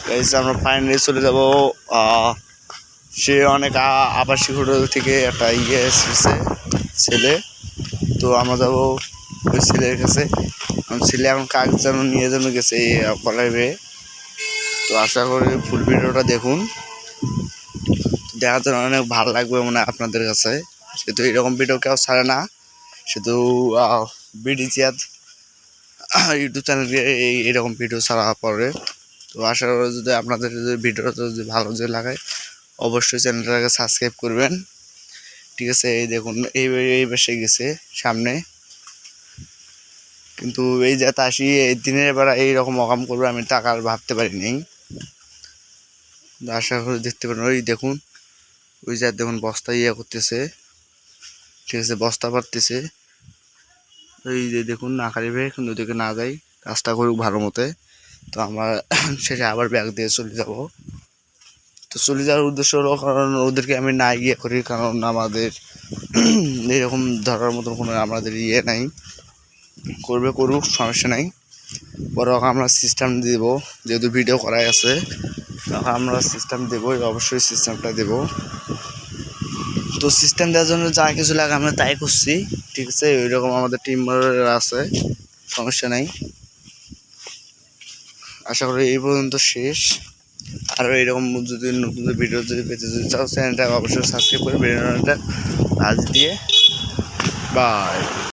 Guys আমরা finally চলে যাব। সে অনেক আবাসিক হোটেল থেকে একটা এসেছে ছেলে, তো আমরা যাবো ওই ছেলের কাছে। ছেলে এখন কাজ যেন নিয়ে যেন গেছে কলাই বেয়ে। তো আশা করি ফুল ভিডিওটা দেখুন, দেখার জন্য অনেক ভালো লাগবে মনে হয় আপনাদের কাছে। সেহেতু এরকম ভিডিও কেউ ছাড়ে না, শুধু বিডিজিয়াত ইউটিউব চ্যানেলে এইরকম ভিডিও ছাড়া পড়ে। তো আশা করি যদি আপনাদের যদি ভিডিওটা যদি ভালো যদি লাগে অবশ্যই চ্যানেলটাকে সাবস্ক্রাইব করবেন, ঠিক আছে। এই দেখুন এই বেশে গেছে সামনে, কিন্তু এই যাতে আসি এই দিনের বেলা এইরকম অকাম করবে আমি টাকা আর ভাবতে পারিনি। আশা করি দেখতে পারেন, ওই দেখুন ওই যা দেখুন বস্তা করতেছে, ঠিক আছে, বস্তা পারতেছে। ওই যে দেখুন না কারিবে কিন্তু ওদিকে না যাই, কাজটা করুক ভালো মতে। তো আমরা শেষে আবার ব্যাগ দিয়ে চলে যাব। তো চলে যাওয়ার উদ্দেশ্য হলো কারণ ওদেরকে আমি না গিয়ে করি, কারণ আমাদের এরকম ধরার মতন কোনো আমাদের নাই। করবে করুক, সমস্যা নাই, বরং আমরা সিস্টেম দেবো। যেহেতু ভিডিও করাই আছে আমরা সিস্টেম দেবো, অবশ্যই সিস্টেমটা দেবো। তো সিস্টেম দেওয়ার জন্য যা কিছু লাগে আমরা তাই করছি, ঠিক আছে। ওইরকম আমাদের টিম আছে, সমস্যা নাই। আশা করি এই পর্যন্ত শেষ। আরও এইরকম যদি নতুন ভিডিও যদি পেতে যদি চাও চ্যানেলটা অবশ্যই সাবস্ক্রাইব করে ভিডিওটা আজ দিয়ে বাই।